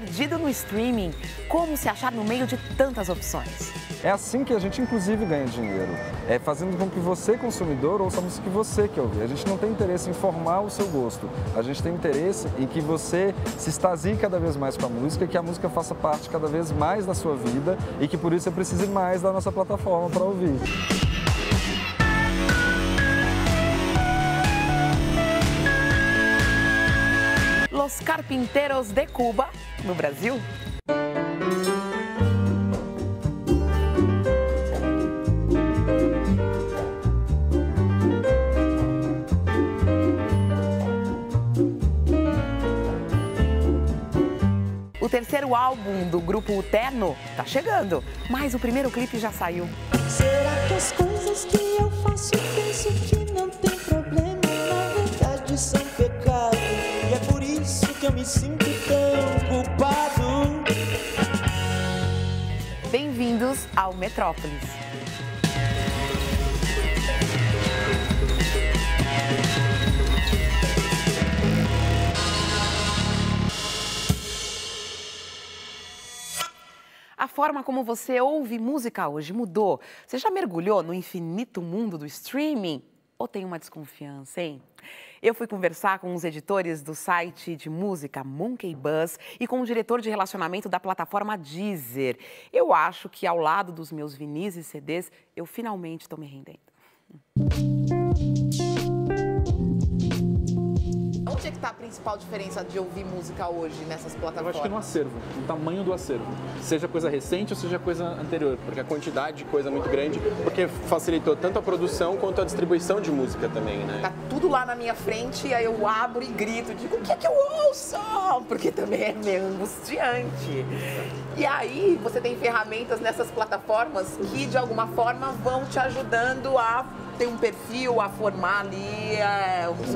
Perdido no streaming, como se achar no meio de tantas opções? É assim que a gente, inclusive, ganha dinheiro. É fazendo com que você, consumidor, ouça a música que você quer ouvir. A gente não tem interesse em formar o seu gosto. A gente tem interesse em que você se extasie cada vez mais com a música, que a música faça parte cada vez mais da sua vida e que, por isso, você precise mais da nossa plataforma para ouvir. Los Carpinteros de Cuba, no Brasil? O terceiro álbum do grupo Terno tá chegando, mas o primeiro clipe já saiu. Será que as coisas que eu faço penso que não tem problema, na verdade são pecado? E é por isso que eu me sinto tão culpado. Bem-vindos ao Metrópolis. A forma como você ouve música hoje mudou. Você já mergulhou no infinito mundo do streaming? Ou tem uma desconfiança, hein? Eu fui conversar com os editores do site de música Monkey Buzz e com o diretor de relacionamento da plataforma Deezer. Eu acho que ao lado dos meus vinis e CDs, eu finalmente estou me rendendo. Onde é que está a principal diferença de ouvir música hoje nessas plataformas? Eu acho que no acervo, no tamanho do acervo. Seja coisa recente ou seja coisa anterior. Porque a quantidade de coisa é muito grande, porque facilitou tanto a produção quanto a distribuição de música também, né? Tá tudo lá na minha frente e aí eu abro e grito, digo, o que é que eu ouço? Porque também é meio angustiante. E aí você tem ferramentas nessas plataformas que de alguma forma vão te ajudando a ter um perfil, a formar ali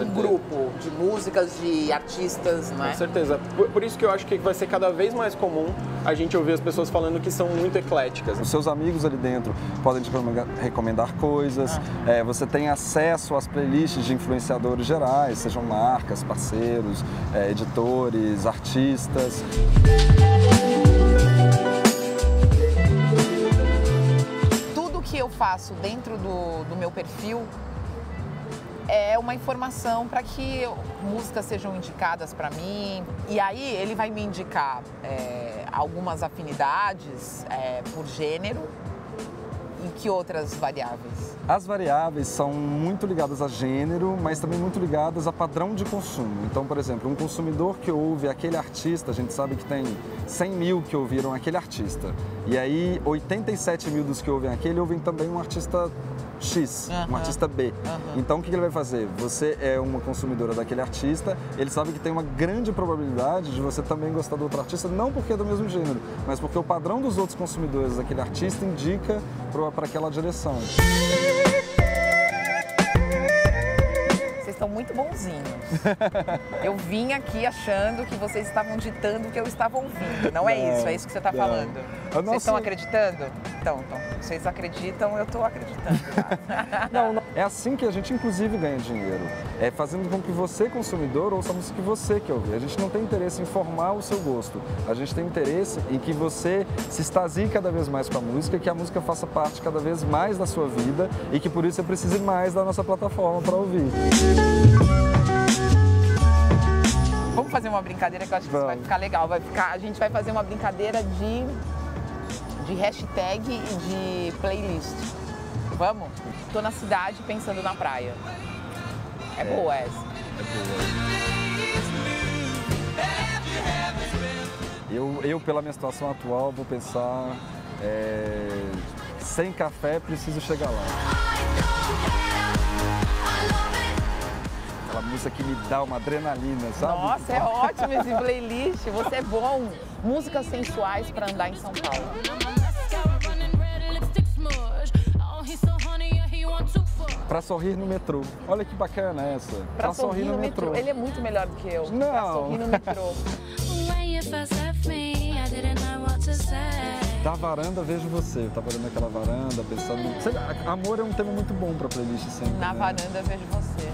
um grupo de músicas, de artistas, não é? Com certeza. Por isso que eu acho que vai ser cada vez mais comum a gente ouvir as pessoas falando que são muito ecléticas. Os seus amigos ali dentro podem te recomendar coisas, você tem acesso às playlists de influenciadores gerais, sejam marcas, parceiros, editores, artistas. Que eu faço dentro do meu perfil é uma informação para que músicas sejam indicadas para mim. E aí ele vai me indicar algumas afinidades por gênero. E que outras variáveis? As variáveis são muito ligadas a gênero, mas também muito ligadas a padrão de consumo. Então, por exemplo, um consumidor que ouve aquele artista, a gente sabe que tem 100 mil que ouviram aquele artista. E aí, 87 mil dos que ouvem aquele ouvem também um artista X, um artista B. Então, o que ele vai fazer? Você é uma consumidora daquele artista, ele sabe que tem uma grande probabilidade de você também gostar do outro artista, não porque é do mesmo gênero, mas porque o padrão dos outros consumidores daquele artista indica para aquela direção. Vocês estão muito bonzinhos. Eu vim aqui achando que vocês estavam ditando o que eu estava ouvindo. Não é isso, é isso que você está falando. Vocês estão acreditando? Então, vocês acreditam, eu estou acreditando. Não. É assim que a gente, inclusive, ganha dinheiro. É fazendo com que você, consumidor, ouça a música que você quer ouvir. A gente não tem interesse em formar o seu gosto. A gente tem interesse em que você se extasie cada vez mais com a música, que a música faça parte cada vez mais da sua vida e que, por isso, você precise mais da nossa plataforma para ouvir. Vamos fazer uma brincadeira que eu acho que isso vai ficar legal. A gente vai fazer uma brincadeira de hashtag e de playlist. Vamos? Tô na cidade pensando na praia. É boa essa. É boa. Eu, pela minha situação atual, vou pensar sem café, preciso chegar lá. Aquela música que me dá uma adrenalina, sabe? Nossa, é ótimo esse playlist, você é bom. Músicas sensuais para andar em São Paulo. Pra sorrir no metrô. Olha que bacana essa. Pra sorrir no metrô. Ele é muito melhor do que eu. Não. Pra sorrir no metrô. Da varanda, vejo você. Eu tava olhando aquela varanda, pensando... Sei lá, amor é um tema muito bom pra playlist sempre. Na varanda, vejo você.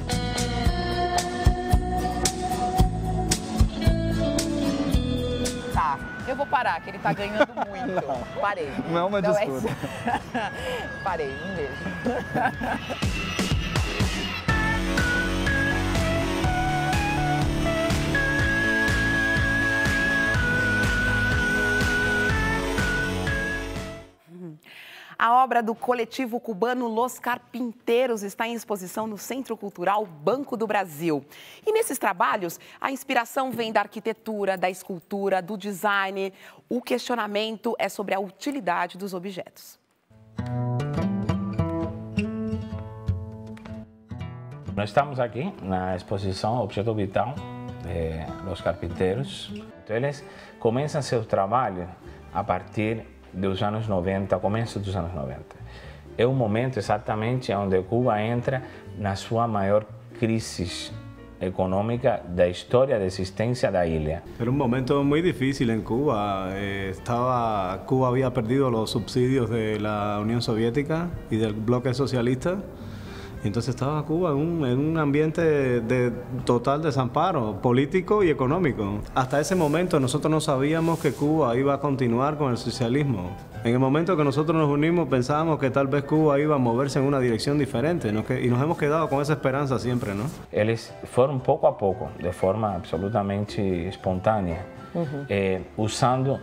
Tá. vou parar, que ele tá ganhando muito. Parei. Não é uma Então disputa. Parei, um beijo. A obra do coletivo cubano Los Carpinteiros está em exposição no Centro Cultural Banco do Brasil. E nesses trabalhos, a inspiração vem da arquitetura, da escultura, do design. O questionamento é sobre a utilidade dos objetos. Nós estamos aqui na exposição Objeto Vital de Los Carpinteiros. Então, eles começam seu trabalho a partir dos anos 90, começo dos anos 90. É um momento exatamente onde Cuba entra na sua maior crise económica da história de existência da ilha. Era un momento muy difícil en Cuba. Cuba había perdido los subsidios de la Unión Soviética y del bloque socialista. Entonces estaba Cuba en un ambiente de total desamparo político y económico. Hasta ese momento nosotros no sabíamos que Cuba iba a continuar con el socialismo. En el momento que nosotros nos unimos pensábamos que tal vez Cuba iba a moverse en una dirección diferente, ¿no? Y nos hemos quedado con esa esperanza siempre, ¿no? Eles foram pouco a pouco, de forma absolutamente espontânea, usando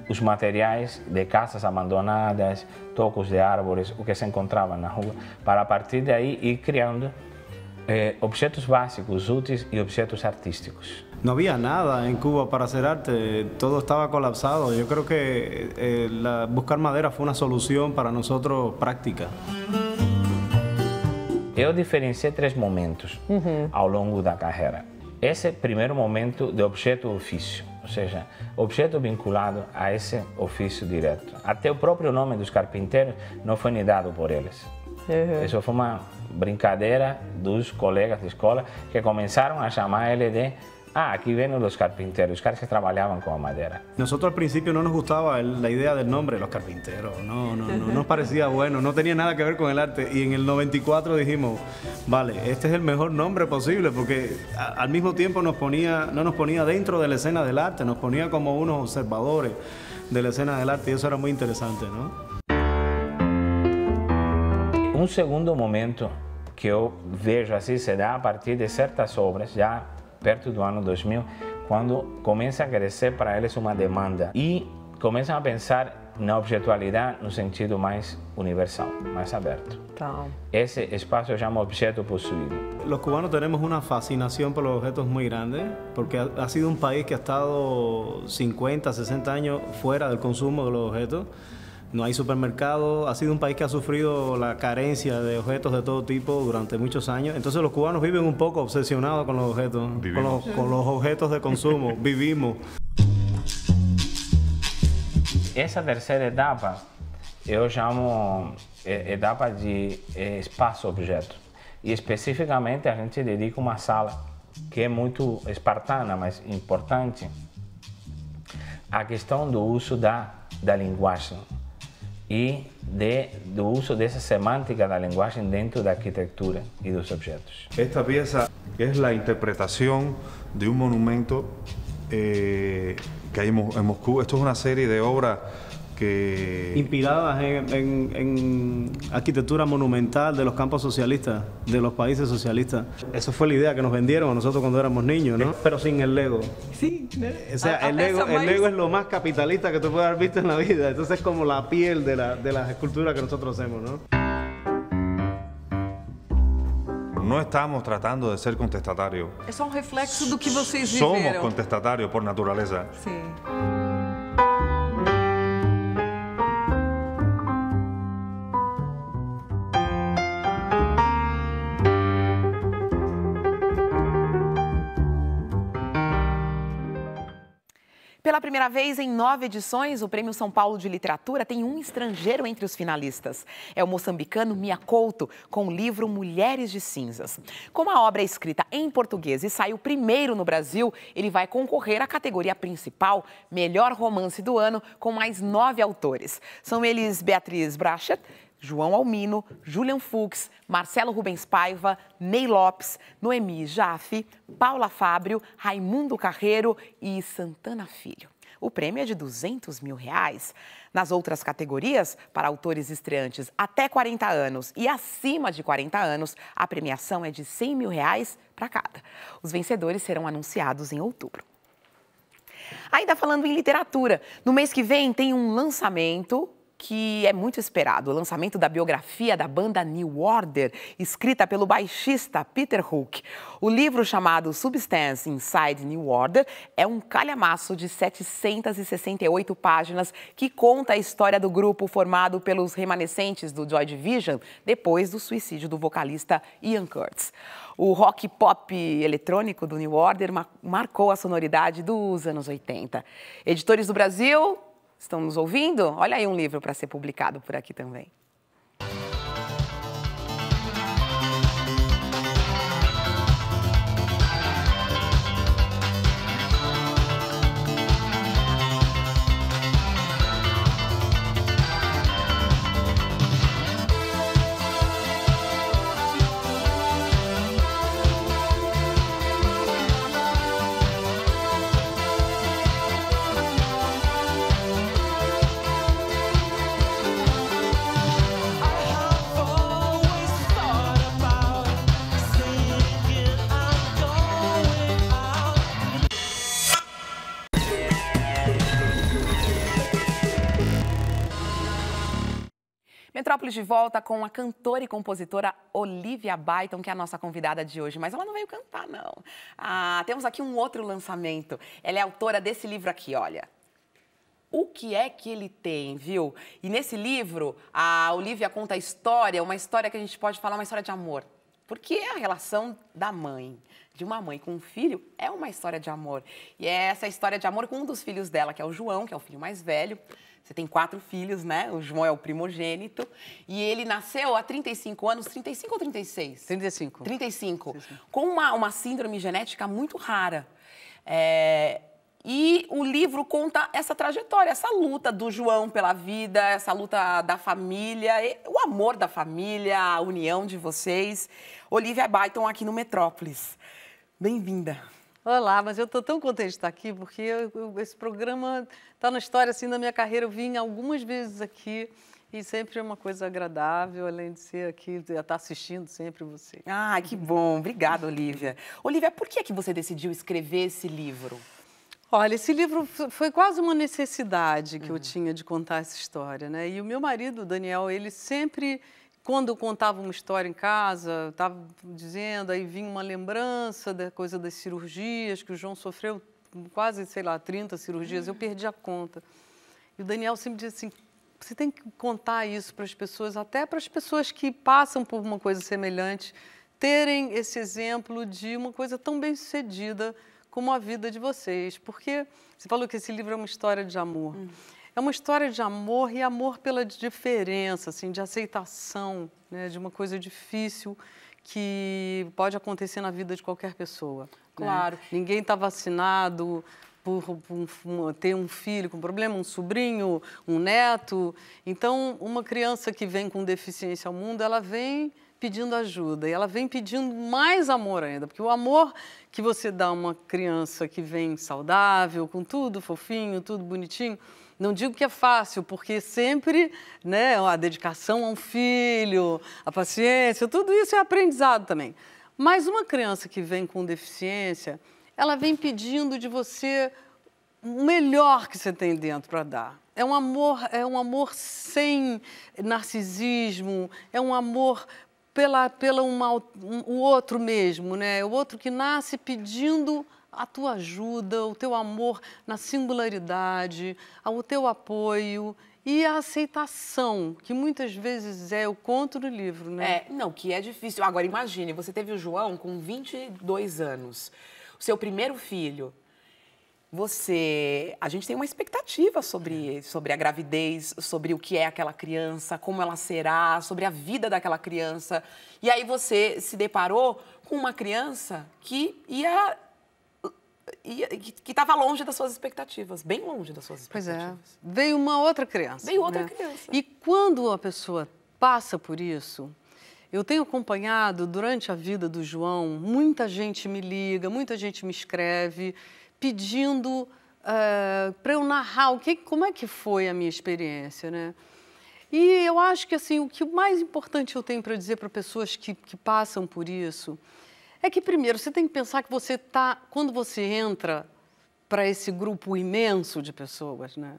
os materiais de casas abandonadas, tocos de árvores, o que se encontrava na rua, para a partir daí ir criando objetos básicos, úteis e objetos artísticos. No había nada en Cuba para hacer arte, todo estaba colapsado. Yo creo que buscar madera fue una solución para nosotros práctica. Eu diferenciei 3 momentos ao longo da carreira. Esse primeiro momento de objeto ofício, ou seja, objeto vinculado a esse ofício direto. Até o próprio nome dos carpinteiros não foi nem dado por eles. Isso foi uma brincadeira dos colegas de escola que começaram a chamar ele de aquí vienen los carpinteros, los caras que trabajaban con madera. Nosotros al principio no nos gustaba la idea del nombre, los carpinteros, no nos parecía bueno, no tenía nada que ver con el arte. Y en el 94 dijimos, vale, este es el mejor nombre posible, porque al mismo tiempo no nos ponía dentro de la escena del arte, nos ponía como unos observadores de la escena del arte, y eso era muy interesante, ¿no? Un segundo momento que eu vejo assim se dá a partir de certas obras, já perto do ano 2000, quando começa a crescer para eles uma demanda e começam a pensar na objetualidade no sentido mais universal, mais aberto. Ese espacio se llama objeto possuído. Los cubanos tenemos una fascinación por los objetos muy grande, porque ha sido un país que ha estado 50, 60 años fuera del consumo de los objetos. No hay supermercado, ha sido un país que ha sufrido la carencia de objetos de todo tipo durante muchos años. Entonces los cubanos viven un poco obsesionados con los objetos, con los objetos de consumo, vivimos. Essa terceira etapa eu chamo etapa de espaço-objeto. E especificamente a gente dedica uma sala que é muito espartana, mas importante, à questão do uso da linguagem e do uso dessa semântica da linguagem dentro da arquitetura e dos objetos. Esta pieza es la interpretación de un monumento que hay en Moscú. Esto es una serie de obras que... inspiradas en arquitectura monumental de los campos socialistas, de los países socialistas. Esa fue la idea que nos vendieron a nosotros cuando éramos niños, ¿no? Pero sin el Lego. Sí. O sea, el Lego es lo más capitalista que tú puedes haber visto en la vida. Entonces es como la piel de las esculturas que nosotros hacemos, ¿no? No estamos tratando de ser contestatarios. É só reflexo do que vocês viveram. Somos contestatarios por naturaleza. Sim. Pela primeira vez em 9 edições, o Prêmio São Paulo de Literatura tem um estrangeiro entre os finalistas. É o moçambicano Mia Couto, com o livro Mulheres de Cinzas. Como a obra é escrita em português e saiu primeiro no Brasil, ele vai concorrer à categoria principal, Melhor Romance do Ano, com mais 9 autores. São eles Beatriz Brachet, João Almino, Julian Fuchs, Marcelo Rubens Paiva, Ney Lopes, Noemi Jaffe, Paula Fábio, Raimundo Carreiro e Santana Filho. O prêmio é de R$200 mil. Nas outras categorias, para autores estreantes até 40 anos e acima de 40 anos, a premiação é de R$100 mil para cada. Os vencedores serão anunciados em outubro. Ainda falando em literatura, no mês que vem tem um lançamento que é muito esperado, o lançamento da biografia da banda New Order, escrita pelo baixista Peter Hook. O livro, chamado Substance Inside New Order, é um calhamaço de 768 páginas que conta a história do grupo formado pelos remanescentes do Joy Division depois do suicídio do vocalista Ian Curtis. O rock pop eletrônico do New Order marcou a sonoridade dos anos 80. Editores do Brasil, estão nos ouvindo? Olha aí um livro para ser publicado por aqui também. Metrópolis de volta com a cantora e compositora Olivia Byton, que é a nossa convidada de hoje. Mas ela não veio cantar, não. Temos aqui um outro lançamento. Ela é autora desse livro aqui, olha. O que é que ele tem, viu? E nesse livro, a Olivia conta a história, uma história que a gente pode falar, uma história de amor. Porque a relação da mãe, de uma mãe com um filho, é uma história de amor. E é essa história de amor com um dos filhos dela, que é o João, que é o filho mais velho. Você tem 4 filhos, né? O João é o primogênito. E ele nasceu há 35 anos, 35 ou 36? 35. 35. Com uma síndrome genética muito rara. E o livro conta essa trajetória, essa luta do João pela vida, essa luta da família, o amor da família, a união de vocês. Olivia Byton aqui no Metrópolis. Bem-vinda. Olá, mas eu estou tão contente de estar aqui, porque esse programa está na história assim, da minha carreira. Eu vim algumas vezes aqui e sempre é uma coisa agradável, além de ser aqui, estar assistindo sempre você. Ah, que bom. Obrigada, Olivia. Olivia, por que você decidiu escrever esse livro? Olha, esse livro foi quase uma necessidade que eu tinha de contar essa história, né? E o meu marido, Daniel, ele sempre... Quando eu contava uma história em casa, estava dizendo, aí vinha uma lembrança da coisa das cirurgias, que o João sofreu quase, sei lá, 30 cirurgias, eu perdi a conta. E o Daniel sempre dizia assim, você tem que contar isso para as pessoas, até para as pessoas que passam por uma coisa semelhante, terem esse exemplo de uma coisa tão bem-sucedida como a vida de vocês. Porque você falou que esse livro é uma história de amor. É uma história de amor e amor pela diferença, assim, de aceitação, né, de uma coisa difícil que pode acontecer na vida de qualquer pessoa. Claro. Né? Ninguém está vacinado por ter um filho com problema, um sobrinho, um neto. Então, uma criança que vem com deficiência ao mundo, ela vem pedindo ajuda e ela vem pedindo mais amor ainda, porque o amor que você dá a uma criança que vem saudável, com tudo fofinho, tudo bonitinho, não digo que é fácil, porque sempre, né, a dedicação a um filho, a paciência, tudo isso é aprendizado também. Mas uma criança que vem com deficiência, ela vem pedindo de você o melhor que você tem dentro para dar. É um amor sem narcisismo, é um amor o outro mesmo, né? O outro que nasce pedindo a tua ajuda, o teu amor na singularidade, o teu apoio e a aceitação, que muitas vezes eu conto no livro, né? Não, que é difícil. Agora, imagine, você teve o João com 22 anos, o seu primeiro filho. A gente tem uma expectativa sobre a gravidez, sobre o que é aquela criança, como ela será, sobre a vida daquela criança. E aí você se deparou com uma criança que estava longe das suas expectativas, bem longe das suas expectativas. Pois é, veio uma outra criança. Veio outra criança. E quando a pessoa passa por isso, eu tenho acompanhado durante a vida do João, muita gente me liga, muita gente me escreve, pedindo para eu narrar como é que foi a minha experiência, né? E eu acho que assim, o que mais importante eu tenho para dizer para pessoas que passam por isso é que, primeiro, você tem que pensar que você quando você entra para esse grupo imenso de pessoas, né,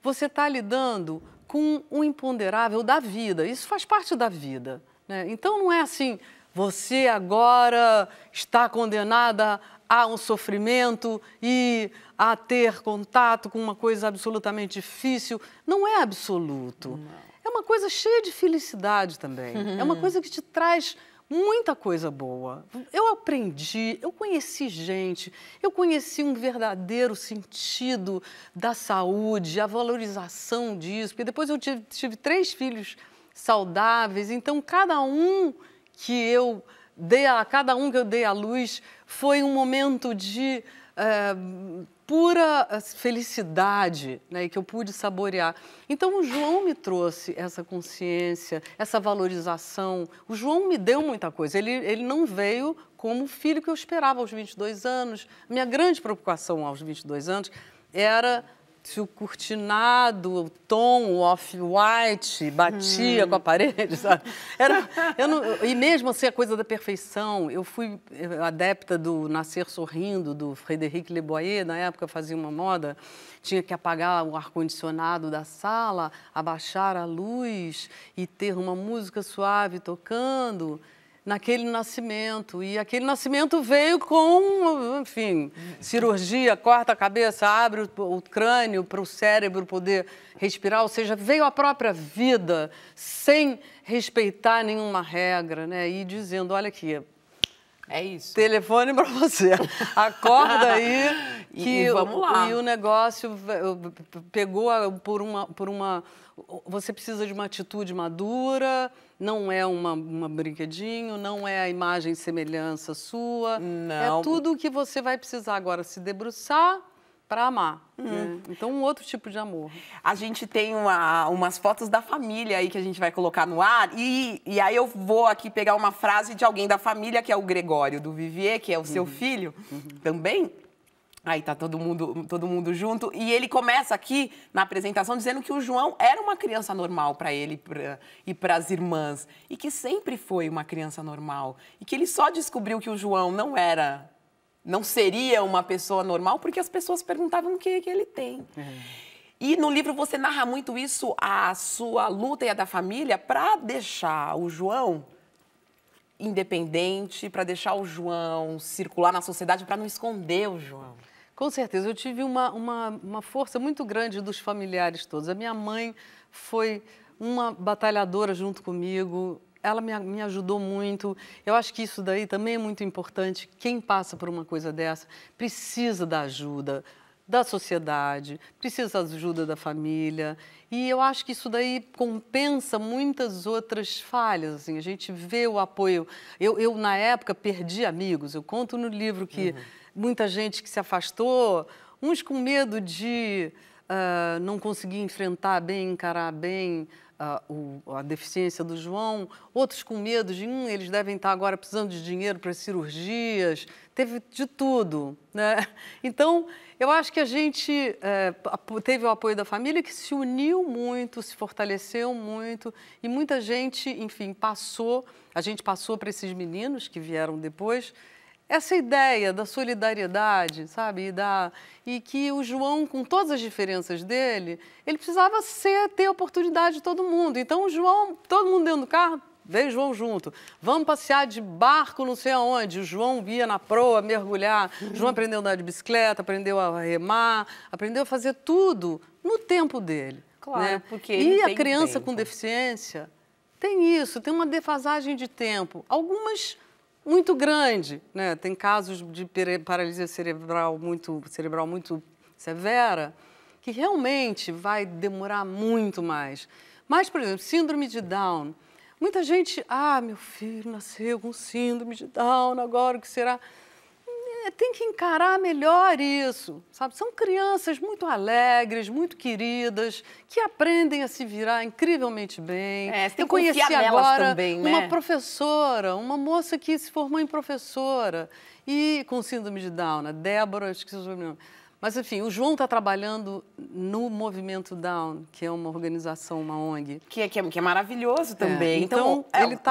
você está lidando com o imponderável da vida. Isso faz parte da vida, né? Então, não é assim, você agora está condenada a um sofrimento e a ter contato com uma coisa absolutamente difícil. Não é absoluto. Não. É uma coisa cheia de felicidade também. É uma coisa que te traz muita coisa boa. Eu aprendi, eu conheci gente, eu conheci um verdadeiro sentido da saúde, a valorização disso, porque depois eu tive 3 filhos saudáveis, então cada um que eu dei à luz foi um momento de pura felicidade, né, que eu pude saborear. Então, o João me trouxe essa consciência, essa valorização. O João me deu muita coisa. Ele não veio como o filho que eu esperava aos 22 anos. Minha grande preocupação aos 22 anos era se o cortinado, o tom, o off-white batia com a parede, sabe? E mesmo assim, a coisa da perfeição. Eu fui adepta do Nascer Sorrindo, do Frédéric Leboyer, na época fazia uma moda, tinha que apagar o ar-condicionado da sala, abaixar a luz e ter uma música suave tocando naquele nascimento. E aquele nascimento veio com, enfim, cirurgia, corta a cabeça, abre o crânio para o cérebro poder respirar, ou seja, veio a própria vida sem respeitar nenhuma regra, né? E dizendo, olha aqui, é isso. Telefone para você. Acorda aí que vamos lá. E o negócio pegou por uma... Você precisa de uma atitude madura, não é uma brinquedinho, não é a imagem e semelhança sua. Não. É tudo o que você vai precisar agora se debruçar para amar. Né? Então, um outro tipo de amor. A gente tem umas fotos da família aí que a gente vai colocar no ar. E aí eu vou aqui pegar uma frase de alguém da família, que é o Gregório do Vivier, que é o seu filho também. Aí tá todo mundo junto. E ele começa aqui na apresentação dizendo que o João era uma criança normal para ele e para as irmãs. E que sempre foi uma criança normal. E que ele só descobriu que o João não seria uma pessoa normal porque as pessoas perguntavam o que ele tem. E no livro você narra muito isso, a sua luta e a da família, para deixar o João independente, para deixar o João circular na sociedade, para não esconder o João. Com certeza, eu tive uma força muito grande dos familiares todos. A minha mãe foi uma batalhadora junto comigo, ela me ajudou muito. Eu acho que isso daí também é muito importante. Quem passa por uma coisa dessa precisa da ajuda da sociedade, precisa da ajuda da família. E eu acho que isso daí compensa muitas outras falhas. Assim, a gente vê o apoio. Eu na época, perdi amigos. Eu conto no livro que muita gente que se afastou, uns com medo de não conseguir enfrentar bem, encarar bem a deficiência do João, outros com medo de eles devem estar agora precisando de dinheiro para cirurgias, teve de tudo, né? Então, eu acho que a gente teve o apoio da família, que se uniu muito, se fortaleceu muito, e muita gente, enfim, a gente passou para esses meninos que vieram depois, essa ideia da solidariedade, sabe? E que o João, com todas as diferenças dele, ele precisava ter a oportunidade de todo mundo. Então, o João, todo mundo dentro do carro, veio o João junto. Vamos passear de barco não sei aonde. O João via na proa mergulhar. O João aprendeu a andar de bicicleta, aprendeu a remar, aprendeu a fazer tudo no tempo dele. Claro, né? porque ele E a tem criança tempo. com deficiência tem isso, tem uma defasagem de tempo. Algumas muito grande, né? Tem casos de paralisia cerebral muito severa, que realmente vai demorar muito mais. Mas, por exemplo, síndrome de Down. Muita gente, meu filho nasceu com síndrome de Down, agora o que será? Tem que encarar melhor isso, sabe? São crianças muito alegres, muito queridas, que aprendem a se virar incrivelmente bem. Eu conheci agora também, né? Uma professora, uma moça que se formou em professora e com síndrome de Down, a Débora, esqueci o sobrenome. Mas, enfim, o João está trabalhando no Movimento Down, que é uma organização, uma ONG. Que é maravilhoso também. Então,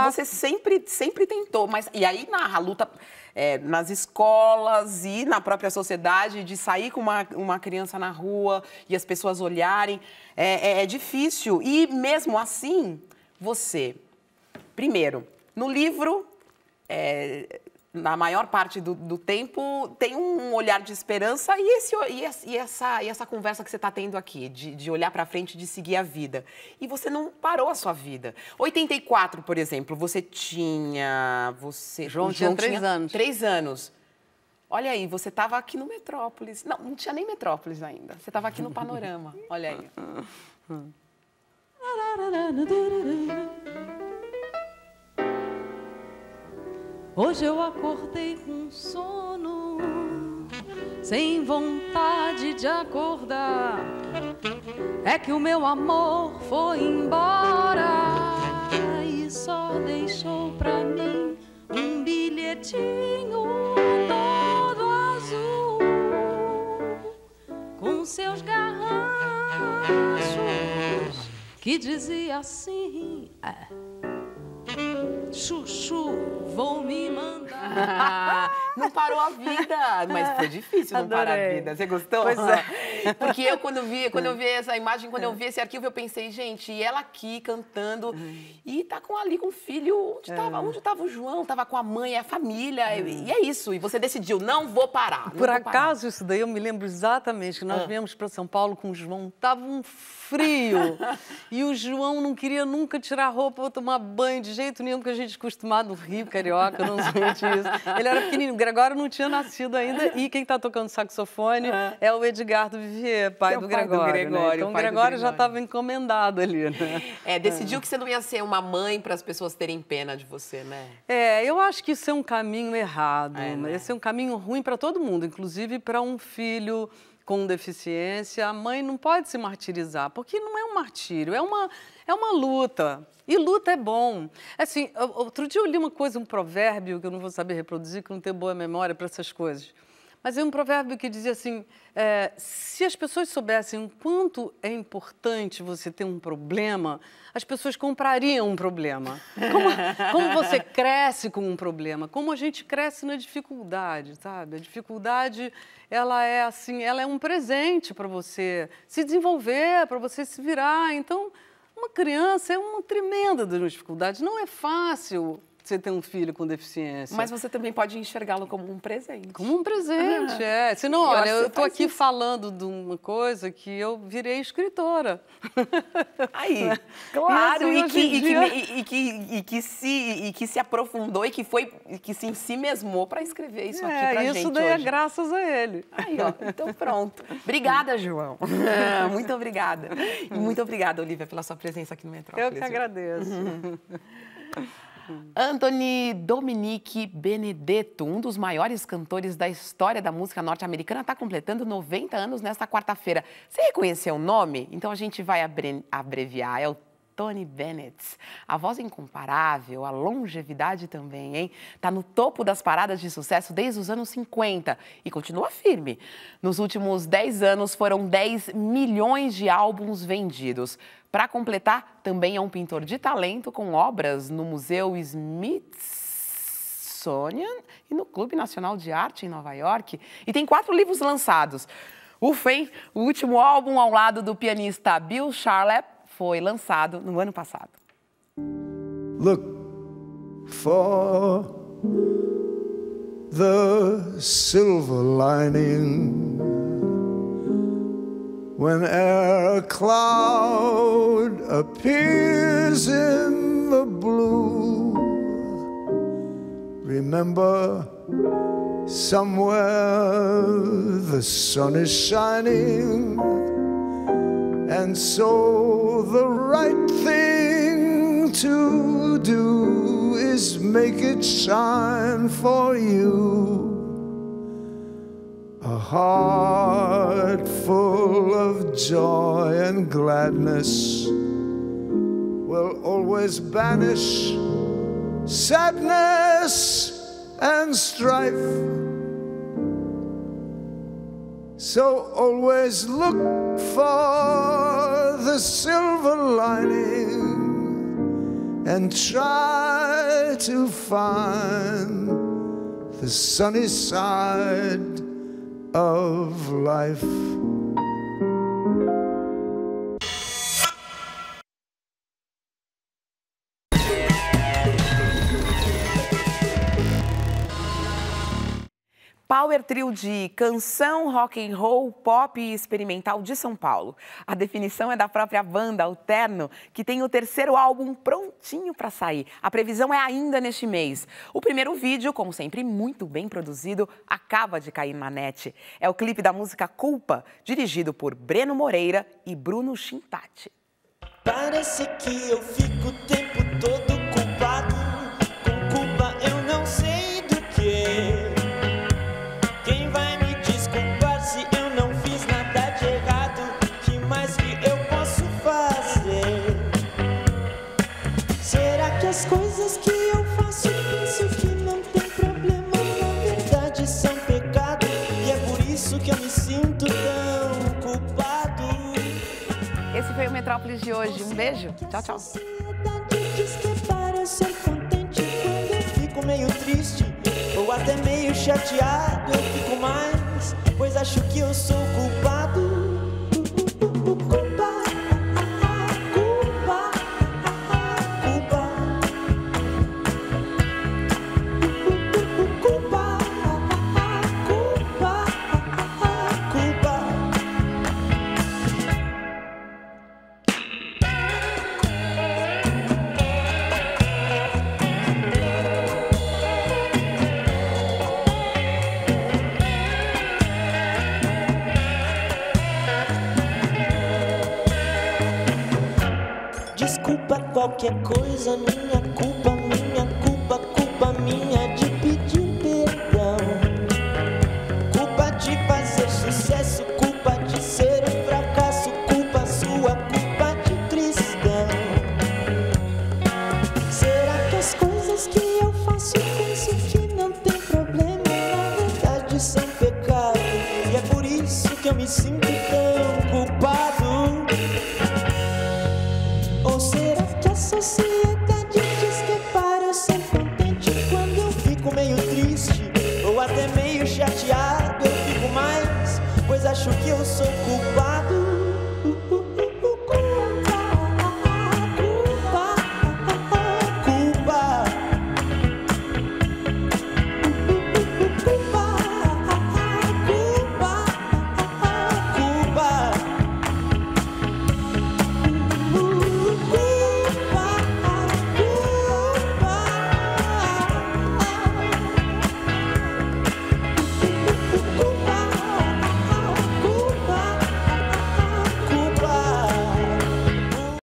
você sempre tentou. Mas, e aí, a luta nas escolas e na própria sociedade, de sair com uma criança na rua e as pessoas olharem, é difícil. E, mesmo assim, você... Primeiro, no livro... na maior parte do tempo, tem um olhar de esperança e essa conversa que você está tendo aqui, de olhar para frente, de seguir a vida. E você não parou a sua vida. 84, por exemplo, João tinha 3 anos. 3 anos. Olha aí, você estava aqui no Metrópolis. Não tinha nem Metrópolis ainda. Você estava aqui no Panorama. Olha aí. Hoje eu acordei com sono, sem vontade de acordar. É que o meu amor foi embora e só deixou pra mim um bilhetinho todo azul, com seus garranchos, que dizia assim: Chuchu, vou me mandar. Não parou a vida, mas foi difícil não parar a vida. Você gostou? Pois é. Porque eu, quando eu vi essa imagem, quando eu vi esse arquivo, eu pensei, gente, e ela aqui cantando, e tá ali com o filho, onde estava o João? Tava com a mãe, a família, e é isso. E você decidiu, não vou parar. Por acaso, isso daí eu me lembro exatamente, que nós viemos para São Paulo com o João, tava um frio, e o João não queria nunca tirar roupa ou tomar banho de jeito nenhum, porque a gente é acostumado no Rio, carioca, não sente isso. Ele era pequenininho, o Gregório não tinha nascido ainda, e quem está tocando saxofone é o Edgardo Vivier, pai do Gregório. Né? Então o Gregório já estava encomendado ali, né? Decidiu que você não ia ser uma mãe para as pessoas terem pena de você, né? Eu acho que isso é um caminho errado, né? Esse é um caminho ruim para todo mundo, inclusive para um filho com deficiência. A mãe não pode se martirizar, porque não é um martírio, é uma luta. E luta é bom. Assim, outro dia eu li uma coisa, um provérbio, que eu não vou saber reproduzir, que eu não tenho boa memória para essas coisas. Mas é um provérbio que dizia assim, se as pessoas soubessem o quanto é importante você ter um problema, as pessoas comprariam um problema. Como você cresce com um problema, como a gente cresce na dificuldade, sabe? A dificuldade, ela é um presente para você se desenvolver, para você se virar. Então, uma criança é uma tremenda dificuldade. Não é fácil você ter um filho com deficiência. Mas você também pode enxergá-lo como um presente. Como um presente, Senão, olha, eu estou aqui falando de uma coisa que eu virei escritora. Aí, claro, e que se aprofundou e que se ensimesmou para escrever isso aqui pra gente isso daí é hoje. Graças a ele. Aí, ó, então pronto. Obrigada, João. Muito obrigada. E muito obrigada, Olivia, pela sua presença aqui no Metrópolis. Eu que agradeço. Anthony Dominique Benedetto, um dos maiores cantores da história da música norte-americana, está completando 90 anos nesta quarta-feira. Você reconheceu o nome? Então a gente vai abreviar. É o Tony Bennett. A voz incomparável, a longevidade também, hein? Tá no topo das paradas de sucesso desde os anos 50 e continua firme. Nos últimos 10 anos foram 10 milhões de álbuns vendidos. Para completar, também é um pintor de talento com obras no Museu Smithsonian e no Clube Nacional de Arte em Nova York. E tem 4 livros lançados. O último álbum ao lado do pianista Bill Charlap foi lançado no ano passado. Look for the silver lining whenever a cloud appears in the blue. Remember, somewhere the sun is shining, and so the right thing to do is make it shine for you. A heart full of joy and gladness will always banish sadness and strife. So always look for the silver lining and try to find the sunny side of life. Power trio de canção, rock and roll, pop e experimental de São Paulo. A definição é da própria banda, o Terno, que tem o terceiro álbum prontinho para sair. A previsão é ainda neste mês. O primeiro vídeo, como sempre muito bem produzido, acaba de cair na net. É o clipe da música Culpa, dirigido por Breno Moreira e Bruno Chintati. Parece que eu fico o tempo todo culpado. Com culpa eu não sei do que. Quem vai me desculpar se eu não fiz nada de errado? Que mais que eu posso fazer? Será que as coisas que eu faço penso que não tem problema, na verdade são pecado? E é por isso que eu me sinto tão culpado. Esse foi o Metrópolis de hoje. Um beijo. Tchau, tchau. A sociedade diz que é para ser contente. Quando eu fico meio triste ou até meio chateado, eu fico mais, pois acho que eu sou culpado. Culpa, culpa, culpa. Culpa, culpa, culpa. Desculpa qualquer coisa, minha culpa, culpa minha de pedir perdão. Culpa de fazer sucesso, culpa de ser um fracasso, culpa sua, culpa de cristão. Será que as coisas que eu faço penso que não tem problema, na verdade são pecado? E é por isso que eu me sinto tão culpado. Ou será que a sociedade diz que é para eu ser contente? Quando eu fico meio triste ou até meio chateado, eu fico mais, pois acho que eu sou culpado.